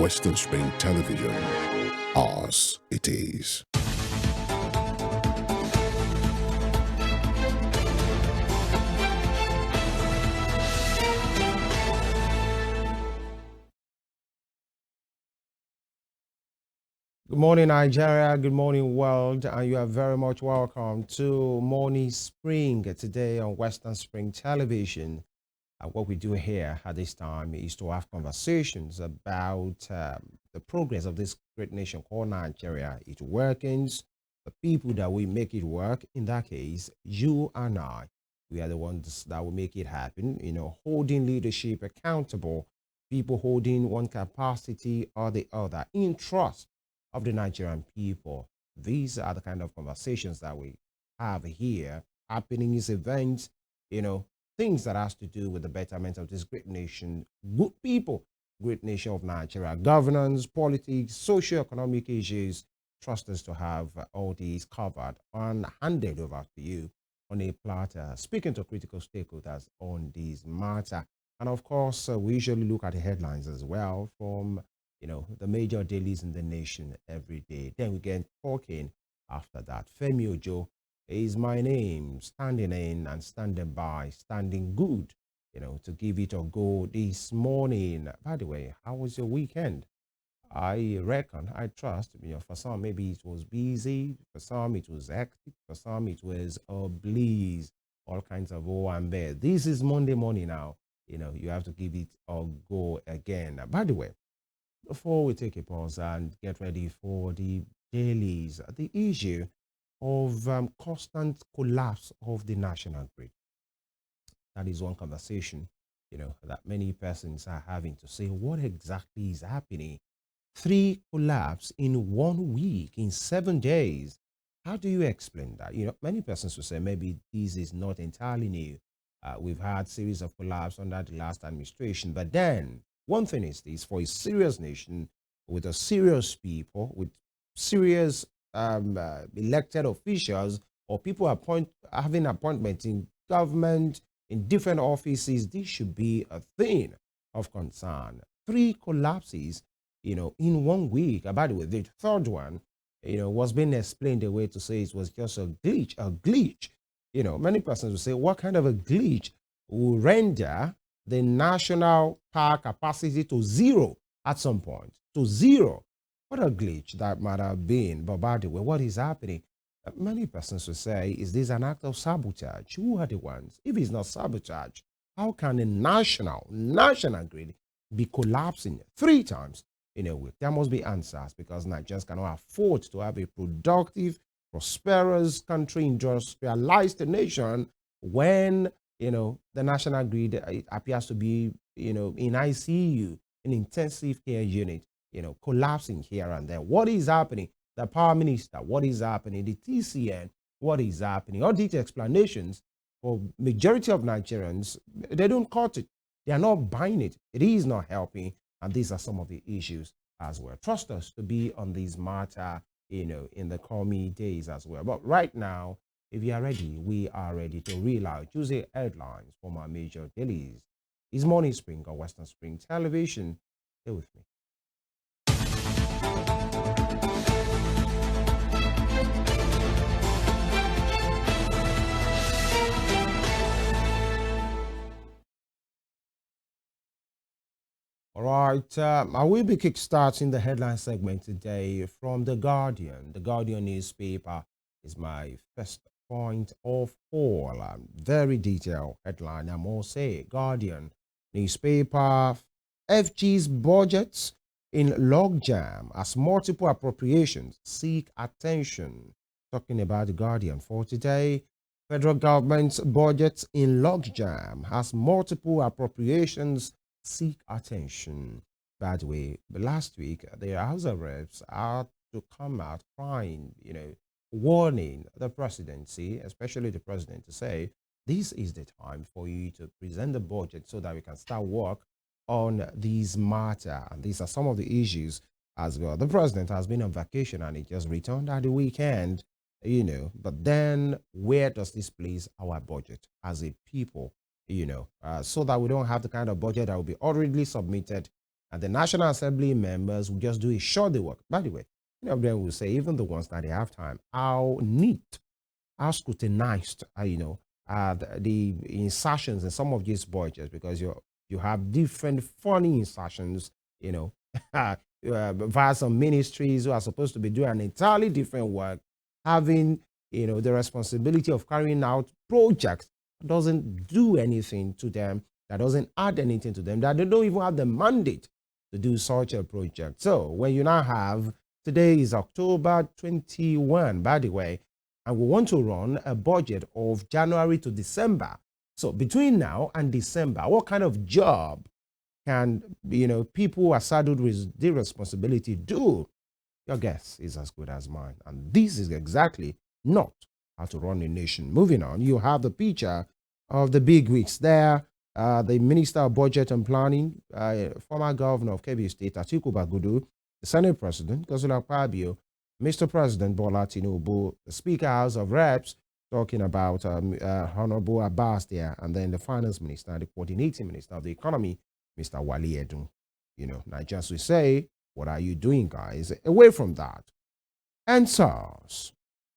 Western Spring Television. Ours it is. Good morning, Nigeria. Good morning, world. And you are very much welcome to Morning Spring today on Western Spring Television. What we do here at this time is to have conversations about the progress of this great nation called Nigeria, its workings, the people that will make it work. In that case, you and I, we are the ones that will make it happen, holding leadership accountable, people holding one capacity or the other in trust of the Nigerian people. These are the kind of conversations that we have here, happenings, events, things that has to do with the betterment of this great nation, good people, great nation of Nigeria, governance, politics, socio-economic issues. Trust us to have all these covered and handed over to you on a platter, speaking to critical stakeholders on this matter. And of course, we usually look at the headlines as well from the major dailies in the nation every day. Then we get talking after that. Femi Ojo is my name, standing in and standing by, standing good, to give it a go this morning. By the way, how was your weekend? I reckon, I trust, for some maybe it was busy, for some it was hectic, for some it was a blaze, all kinds of oh and bad. This is Monday morning now. You have to give it a go again. By the way, before we take a pause and get ready for the dailies, the issue of constant collapse of the national grid. That is one conversation, that many persons are having to say, what exactly is happening? Three collapse in 1 week, in 7 days. How do you explain that? Many persons will say maybe this is not entirely new. We've had series of collapse under the last administration, but then one thing is this: for a serious nation with a serious people, with serious elected officials or people having appointments in government in different offices, this should be a thing of concern. Three collapses, in 1 week. By the way, the third one, was being explained away to say it was just a glitch, a glitch. Many persons will say, what kind of a glitch will render the national power capacity to zero at some point? To zero. What a glitch that might have been. But by the way, what is happening? Many persons will say, is this an act of sabotage? Who are the ones? If it's not sabotage, how can a national grid be collapsing three times in a week? There must be answers, because Nigerians cannot afford to have a productive, prosperous country, industrialized nation when, the national grid appears to be, in ICU, in intensive care unit, collapsing here and there. What is happening? The power minister, what is happening? The TCN, what is happening? All these explanations for majority of Nigerians, they don't cut it. They are not buying it. It is not helping. And these are some of the issues as well. Trust us to be on this matter, in the coming days as well. But right now, if you are ready, we are ready to reel out Tuesday headlines from our major dailies. It's Morning Spring on Western Spring Television. Stay with me. All right, I will be kickstarting the headline segment today from The Guardian. The Guardian newspaper is my first point of call. Very detailed headline, I must say. Guardian newspaper, FG's budgets in logjam as multiple appropriations seek attention. Talking about The Guardian for today. Federal government's budgets in logjam as multiple appropriations seek attention. By the way, last week, the House of Reps had to come out crying, warning the presidency, especially the president, to say, this is the time for you to present the budget so that we can start work on these matter. And these are some of the issues as well. The president has been on vacation and he just returned at the weekend, but then where does this place our budget as a people? So that we don't have the kind of budget that will be already submitted And the National Assembly members will just do a short day work. By the way, many of them will say, even the ones that they have time, how neat, how scrutinized, the insertions in some of these budgets, because you have different funny insertions, via some ministries who are supposed to be doing an entirely different work, having the responsibility of carrying out projects that doesn't do anything to them, that doesn't add anything to them, that they don't even have the mandate to do such a project. So when you now have, today is October 21, by the way, and we want to run a budget of January to December. So between now and December, what kind of job can people who are saddled with the responsibility do? Your guess is as good as mine. And this is exactly not how to run a nation. Moving on, you have the picture of the big wigs there. The Minister of Budget and Planning, former Governor of Kebbi State, Atiku Bagudu, the Senate President, Godswill Akpabio, Mr. President Bola Tinubu, the Speaker House of Reps, talking about Honorable Abbas there, and then the Finance Minister, the Coordinating Minister of the Economy, Mr. Wali Edun. Nigerians will say, what are you doing, guys? Away from that. And SARS,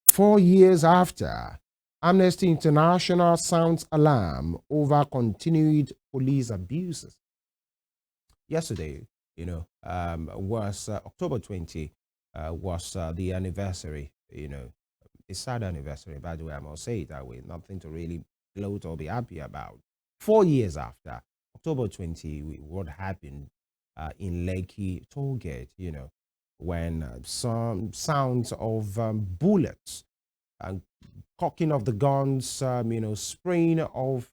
4 years after, Amnesty International sounds alarm over continued police abuses. Yesterday, was October 20, was the anniversary, a sad anniversary, by the way, I must say it that way, nothing to really gloat or be happy about. 4 years after, October 20, what happened in Lekki Tollgate, when some sounds of bullets and cocking of the guns, spraying of,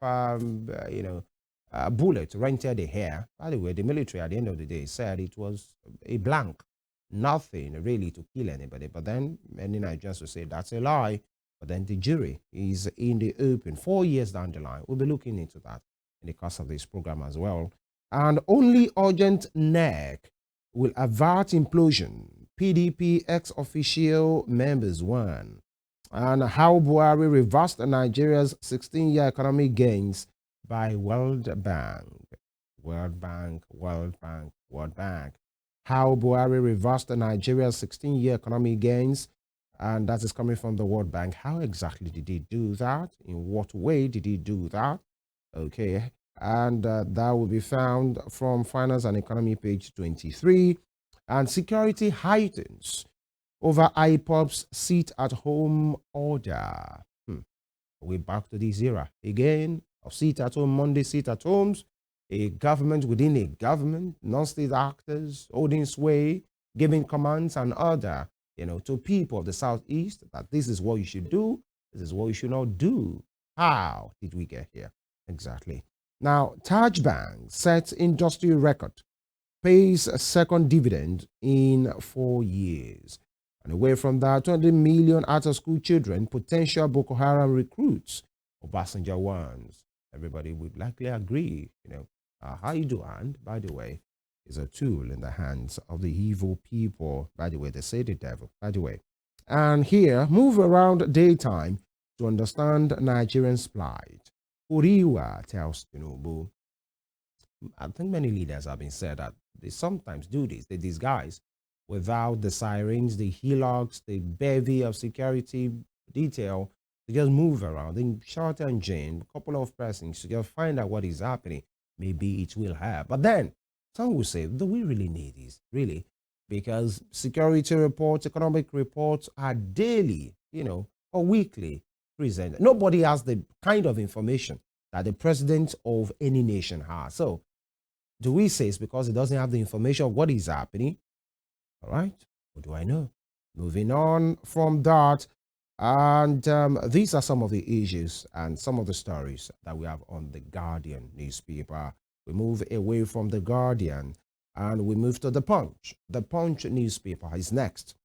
bullets rented the air. By the way, the military at the end of the day said it was a blank, nothing really to kill anybody. But then many Nigerians will say that's a lie. But then the jury is in the open 4 years down the line. We'll be looking into that in the course of this program as well. And only urgent neck will avert implosion. PDP ex-official members won. And how Buhari reversed Nigeria's 16-year economic gains by World Bank. World Bank, World Bank, World Bank. How Buhari reversed Nigeria's 16-year economic gains, and that is coming from the World Bank. How exactly did he do that? In what way did he do that? Okay, and that will be found from Finance and Economy, page 23. And security heightens over IPOB's sit-at-home order. We're back to this era again of sit-at-home, Monday sit-at-homes, a government within a government, non-state actors holding sway, giving commands and order, to people of the Southeast that this is what you should do, this is what you should not do. How did we get here? Exactly. Now, Taj Bank sets industry record, pays a second dividend in 4 years. And away from that, 20 million out-of-school children, potential Boko Haram recruits, Obasanjo ones. Everybody would likely agree, how you do, and by the way, is a tool in the hands of the evil people. By the way, they say the devil, by the way. And here, move around daytime to understand Nigerians' plight. Uriwa tells Tinubu. I think many leaders have been said that they sometimes do this. They disguise without the sirens, the hillocks, the bevy of security detail. They just move around in short and chain, a couple of pressings to just find out what is happening. Maybe it will have. But then some will say, do we really need this? Really? Because security reports, economic reports are daily, or weekly presented. Nobody has the kind of information that the president of any nation has. So do we say it's because he doesn't have the information of what is happening? All right. What do I know? Moving on from that. And these are some of the issues and some of the stories that we have on the Guardian newspaper. We move away from the Guardian and we move to the Punch. The Punch newspaper is next.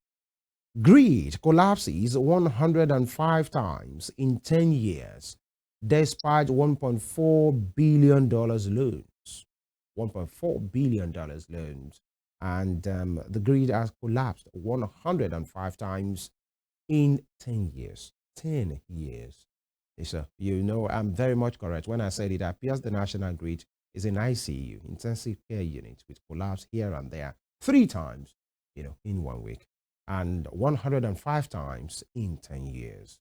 Greed collapses 105 times in 10 years, despite $1.4 billion loans. $1.4 billion loans. And the greed has collapsed 105 times in 10 years. 10 years. So, I'm very much correct when I said it appears the national grid is in ICU, intensive care unit, with collapse here and there 3 times, in 1 week, and 105 times in 10 years.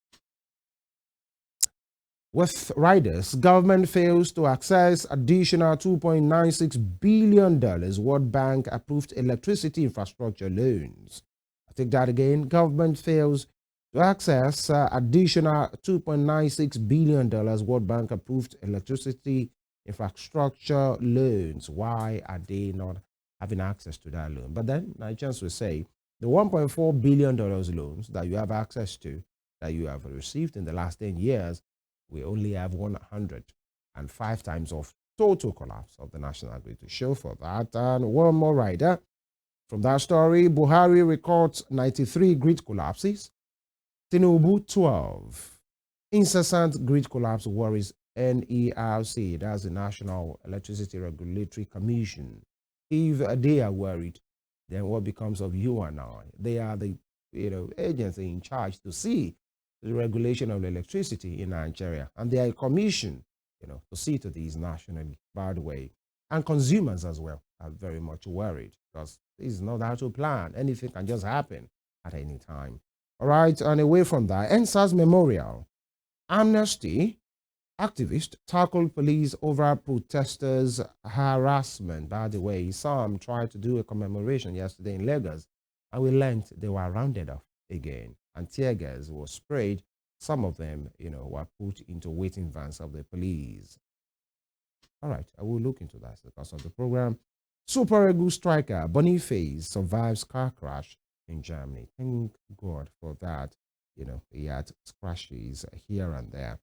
With riders, government fails to access additional $2.96 billion World Bank approved electricity infrastructure loans. I take that again. Government fails to access additional $2.96 billion World Bank approved electricity infrastructure loans. Why are they not having access to that loan? But then Nigerians will say the $1.4 billion loans that you have access to, that you have received in the last 10 years, we only have 105 times of total collapse of the national grid to show for that. And one more rider from that story: Buhari records 93 grid collapses, Tinubu 12. Incessant grid collapse worries NERC, that's the National Electricity Regulatory Commission. If they are worried, then what becomes of you and I? They are the agency in charge to see the regulation of electricity in Nigeria, and they are a commission, to see to these nationally, by the way. And consumers as well are very much worried, because this is not how to plan. Anything can just happen at any time. All right, and away from that, NSAS Memorial, Amnesty activists tackled police over protesters' harassment. By the way, some tried to do a commemoration yesterday in Lagos, and we learned they were rounded up again, and tear gas was sprayed. Some of them, were put into waiting vans of the police. All right, I will look into that because of the program. Super Eagle striker Boniface survives car crash in Germany. Thank God for that. He had crashes here and there.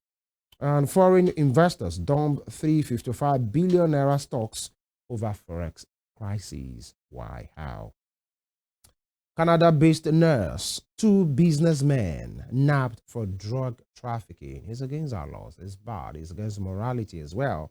And foreign investors dump 355 billion naira stocks over forex crises. Why? How? Canada-based nurse, 2 businessmen nabbed for drug trafficking. It's against our laws. It's bad. It's against morality as well.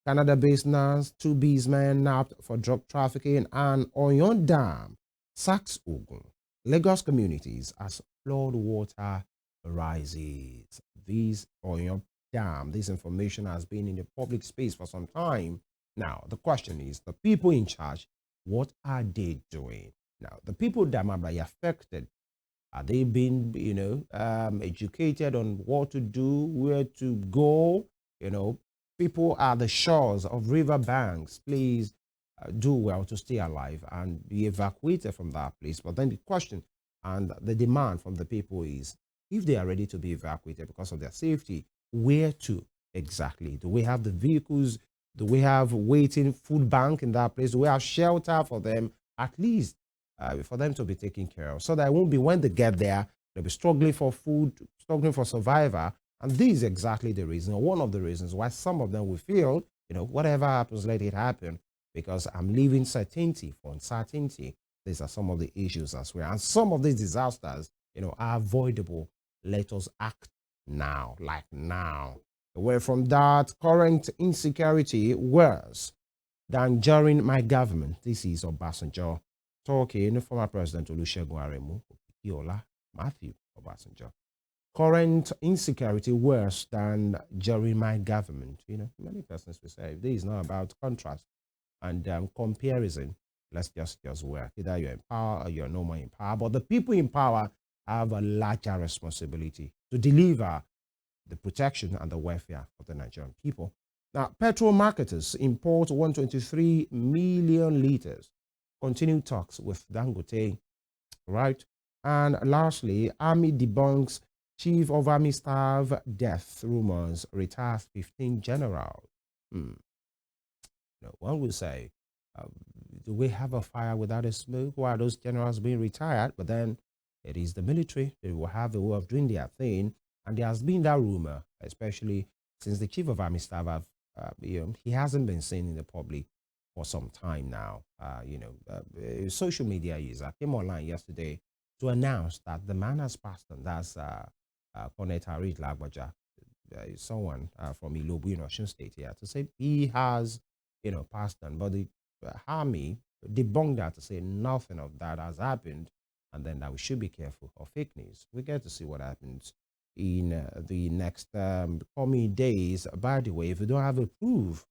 Canada-based nurse, 2 businessmen nabbed for drug trafficking, and Oyon Dam sacks Ogun, Lagos communities as flood water rises. These Oyon Dam, this information has been in the public space for some time. Now, the question is, the people in charge, what are they doing? Now, the people that might be affected, are they being, educated on what to do, where to go? People at the shores of river banks, please do well to stay alive and be evacuated from that place. But then the question and the demand from the people is, if they are ready to be evacuated because of their safety, where to exactly? Do we have the vehicles? Do we have waiting food bank in that place? Do we have shelter for them, at least for them to be taken care of, so that it won't be when they get there, they'll be struggling for food, struggling for survival. And this is exactly the reason, or one of the reasons, why some of them will feel, whatever happens, let it happen, because I'm leaving certainty for uncertainty. These are some of the issues as well. And some of these disasters, are avoidable. Let us act now, like now. Away from that, current insecurity worse than during my government. This is Obasanjo talking, former President Olusegun Aremu, Okikiola, Matthew Obasanjo. Current insecurity worse than during my government. Many persons will say this is not about contrast and comparison. Let's just work. Either you're in power or you're no more in power. But the people in power have a larger responsibility to deliver the protection and the welfare of the Nigerian people. Now, petrol marketers import 123 million liters. Continue talks with Dangote, right? And lastly, Army debunks Chief of Army Staff death rumors, retires 15 generals. One would say, do we have a fire without a smoke? Why are those generals being retired? But then it is the military. They will have a way of doing their thing. And there has been that rumor, especially since the Chief of Army Staff have, he hasn't been seen in the public for some time now. Social media user came online yesterday to announce that the man has passed on. That's Cornet Harit Lagbaja, someone from Ilobu in Osun State here, to say he has, passed on. But the army debunked that to say nothing of that has happened, and then that we should be careful of fake news. We get to see what happens in the next coming days. By the way, if you don't have a proof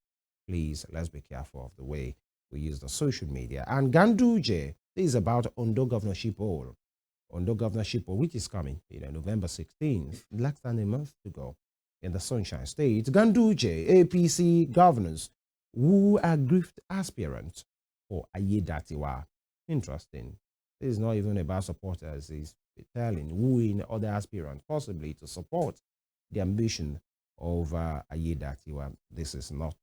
Please, let's be careful of the way we use the social media. And Ganduje, this is about Ondo governorship poll. Ondo governorship poll, which is coming, November 16th, less than a month to go in the Sunshine State. Ganduje, APC governors who are grift aspirants for Ayedatiwa. Interesting. This is not even about supporters. It's telling wooing other aspirants possibly to support the ambition of Ayedatiwa. This is not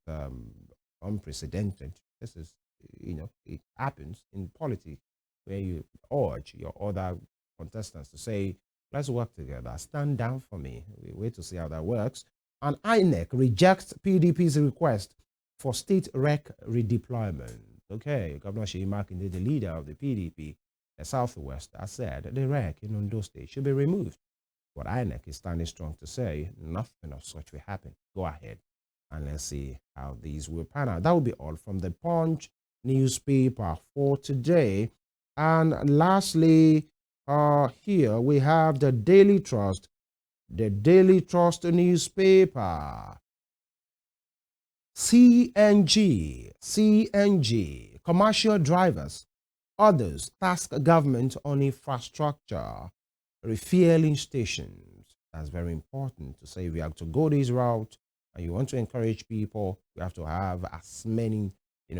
unprecedented. This is, it happens in politics where you urge your other contestants to say, let's work together, stand down for me. We wait to see how that works. And INEC rejects PDP's request for state rec redeployment. Okay, Governor Sheyi Makinde, the leader of the PDP, the Southwest, has said the rec in Ondo State should be removed. But INEC is standing strong to say nothing of such will happen. Go ahead and let's see how these will pan out. That will be all from the Punch newspaper for today. And lastly, here we have the Daily Trust. The Daily Trust newspaper. CNG, commercial drivers, others task government on infrastructure, refueling stations. That's very important to say. If you have to go this route and you want to encourage people, you have to have as many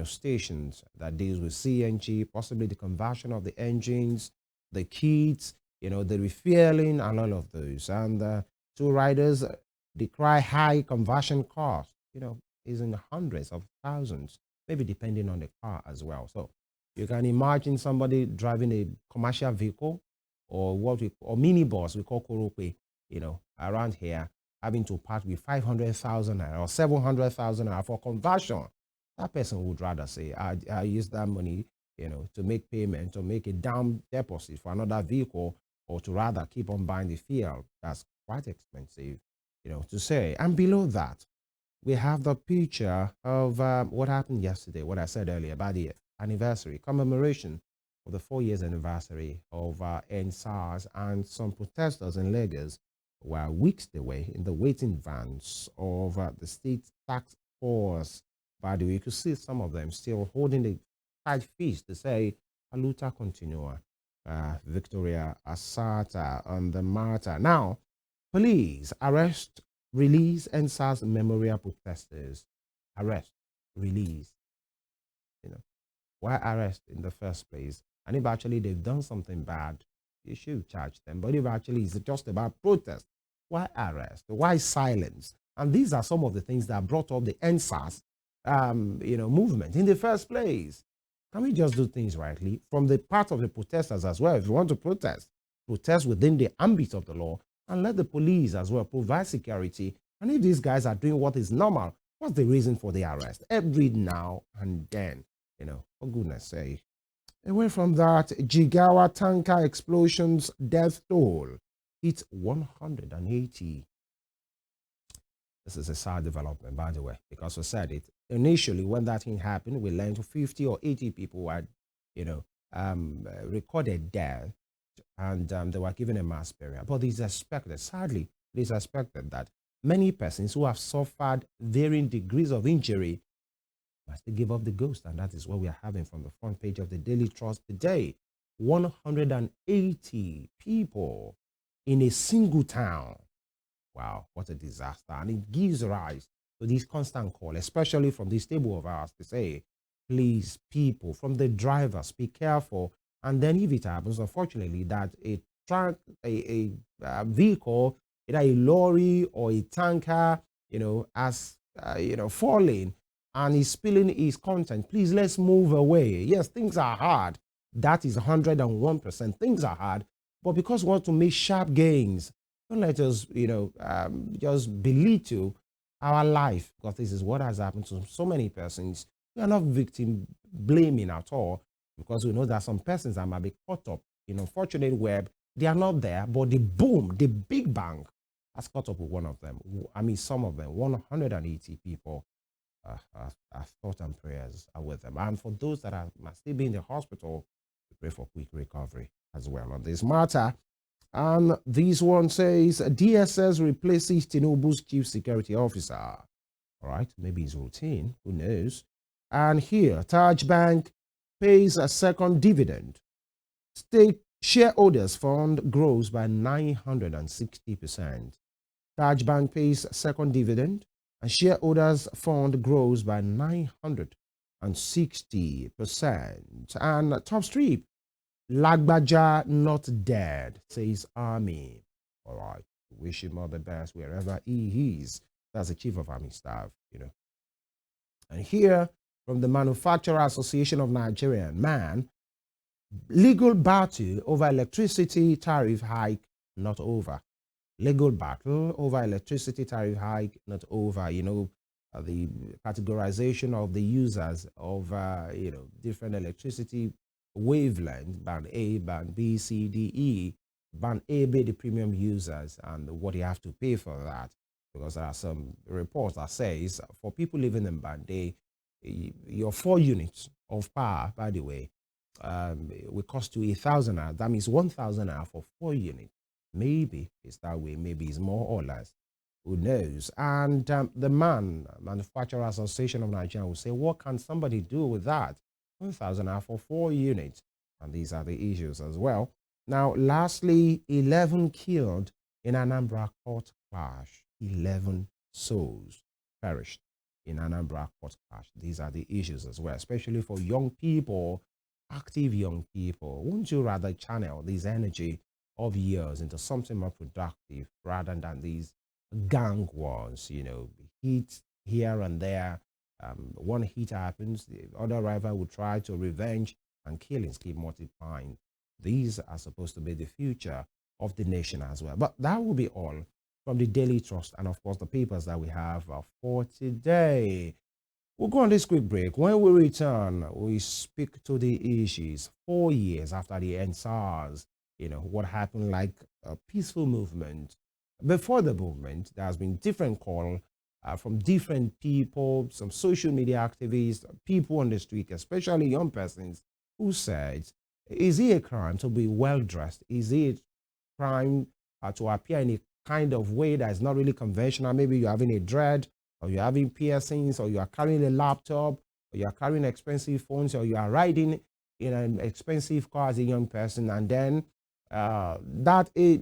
stations that deals with CNG, possibly the conversion of the engines, the kits, the refueling and all of those. And two riders decry high conversion cost, is in the hundreds of thousands, maybe depending on the car as well. So you can imagine somebody driving a commercial vehicle or minibus we call Korope, around here, having to part with 500,000 or 700,000 for conversion. That person would rather say, I use that money, to make payment or make a down deposit for another vehicle, or to rather keep on buying the fuel. That's quite expensive, to say. And below that, we have the picture of what happened yesterday, what I said earlier about the anniversary, commemoration of the 4 years anniversary of NSARS, and some protesters in Lagos were weeks away in the waiting vans of the state tax force. By the way, you could see some of them still holding a tight fist to say, Aluta continua, Victoria Asata on the matter. Now, police arrest, release NSAS memorial protesters. Arrest, release. Why arrest in the first place? And if actually they've done something bad, you should charge them. But if actually it's just about protest, why arrest? Why silence? And these are some of the things that brought up the NSAS movement in the first place. Can we just do things rightly from the part of the protesters as well? If you want to protest within the ambit of the law, and let the police as well provide security. And if these guys are doing what is normal, what's the reason for the arrest? Every now and then, for goodness sake. Away from that, Jigawa tanker explosions death toll hit 180. This is a sad development, by the way, because we said it initially when that thing happened. We learned 50 or 80 people had, recorded death, and they were given a mass burial. But it is expected, sadly, it is expected that many persons who have suffered varying degrees of injury must give up the ghost, and that is what we are having from the front page of the Daily Trust today. 180 people in a single town. Wow, what a disaster. And it gives rise to this constant call, especially from this table of ours, to say, please, people, from the drivers, be careful. And then if it happens, unfortunately, that a truck, a vehicle, either a lorry or a tanker, has, fallen and is spilling its content, please, let's move away. Yes, things are hard. That is 101%. Things are hard. But because we want to make sharp gains, don't let us, just belittle our life, because this is what has happened to so many persons. We are not victim blaming at all, because we know that some persons that might be caught up in unfortunate web, they are not there, but the boom, the big bang has caught up with one of them. I mean, some of them, 180 people. Our thoughts and prayers are with them. And for those that must still be in the hospital, we pray for quick recovery as well on this matter. And this one says, DSS replaces Tinubu's chief security officer. All All right, maybe it's routine, who knows? And here, Taj Bank pays a second dividend. Stake shareholders fund grows by 960%. Taj Bank pays second dividend and shareholders fund grows by 960%. And top strip, Lagbaja not dead, says Army. All right, wish him all the best wherever he is. That's the chief of army staff, you know. And here, from the Manufacturer Association of Nigeria, man, legal battle over electricity tariff hike not over. Legal battle over electricity tariff hike not over. You know, the categorization of the users of different electricity wavelength, band A, band B, C, D, E. Band A be the premium users and what you have to pay for that, because there are some reports that says for people living in band A, your 4 units of power, by the way, will cost you 1,000 naira. That means 1,000 naira for 4 units. Maybe it's that way. Maybe it's more or less. Who knows? And the Manufacturer Association of Nigeria will say, what can somebody do with that? 1,000 naira for 4 units. And these are the issues as well. Now, lastly, 11 killed in Anambra court clash. 11 souls perished in Anambra court clash. These are the issues as well, especially for young people, active young people. Wouldn't you rather channel this energy of years into something more productive rather than these gang wars? You know, heat here and there. One heat happens, the other rival will try to revenge, and killings keep multiplying. These are supposed to be the future of the nation as well. But that will be all from the Daily Trust and, of course, the papers that we have for today. We'll go on this quick break. When we return, we speak to the issues 4 years after the NSARS. You know, what happened, like a peaceful movement. Before the movement, there has been different call from different people, some social media activists, people on the street, especially young persons, who said, is it a crime to be well dressed? Is it a crime to appear in a kind of way that is not really conventional? Maybe you're having a dread, or you're having piercings, or you are carrying a laptop, or you are carrying expensive phones, or you are riding in an expensive car as a young person, and then that is,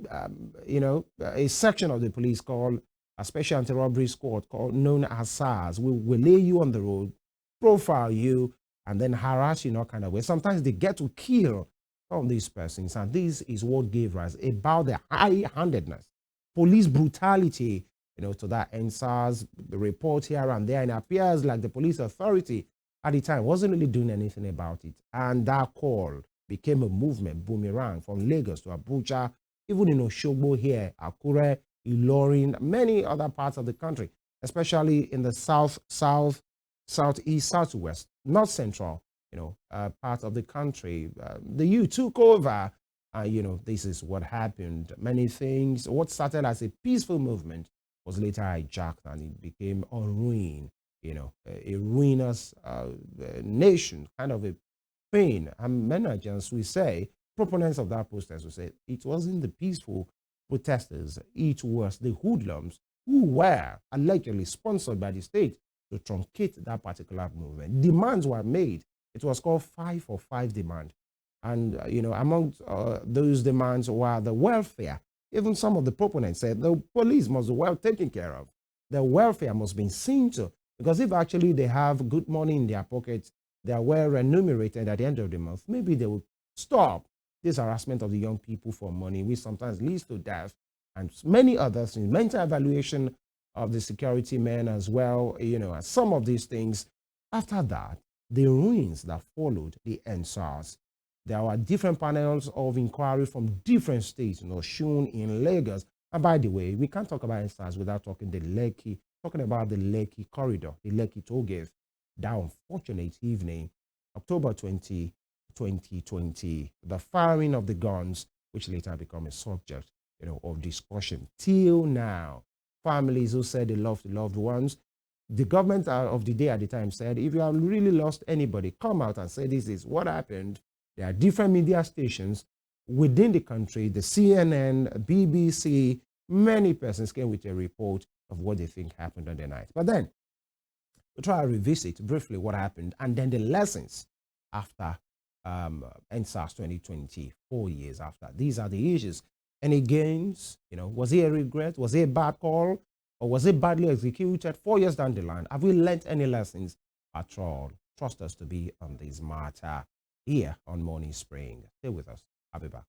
a section of the police called a special anti-robbery squad known as SARS will lay you on the road, profile you, and then harass you in all kind of ways. Sometimes they get to kill some of these persons, and this is what gave rise about the high-handedness, police brutality, to that NSARS report here and there. And it appears like the police authority at the time wasn't really doing anything about it. And that call became a movement, boomerang, from Lagos to Abuja, even in Oshogbo here, Akure, Ilorin, many other parts of the country, especially in the south, southeast, southwest, north central, part of the country. The youth took over. This is what happened. Many things. What started as a peaceful movement was later hijacked, and it became a ruin, a ruinous nation, kind of a pain. And many Nigerians, we say, proponents of that protest will say it wasn't the peaceful protesters, it was the hoodlums who were allegedly sponsored by the state to truncate that particular movement. Demands were made. It was called 5-for-5 demand. And, among those demands were the welfare. Even some of the proponents said the police must be well taken care of. The welfare must be seen to. Because if actually they have good money in their pockets, they are well remunerated at the end of the month, maybe they will stop this harassment of the young people for money, which sometimes leads to death, and many other things, mental evaluation of the security men as well, and some of these things. After that, the ruins that followed the NSARS. There were different panels of inquiry from different states, shown in Lagos. And by the way, we can't talk about NSARS without talking about the Lekki corridor, the Lekki toll gate. That unfortunate evening, October 20, 2020, the firing of the guns, which later became a subject, of discussion. Till now, families who said they loved loved ones, the government of the day at the time said, if you have really lost anybody, come out and say this is what happened. There are different media stations within the country, the CNN, BBC, many persons came with a report of what they think happened on the night. But then, We'll try to revisit briefly what happened and then the lessons after NSAS 2020, 4 years after. These are the issues. Any gains? Was it a regret? Was it a bad call? Or was it badly executed? 4 years down the line, have we learned any lessons at all? Trust us to be on this matter here on Morning Spring. Stay with us. I'll be back.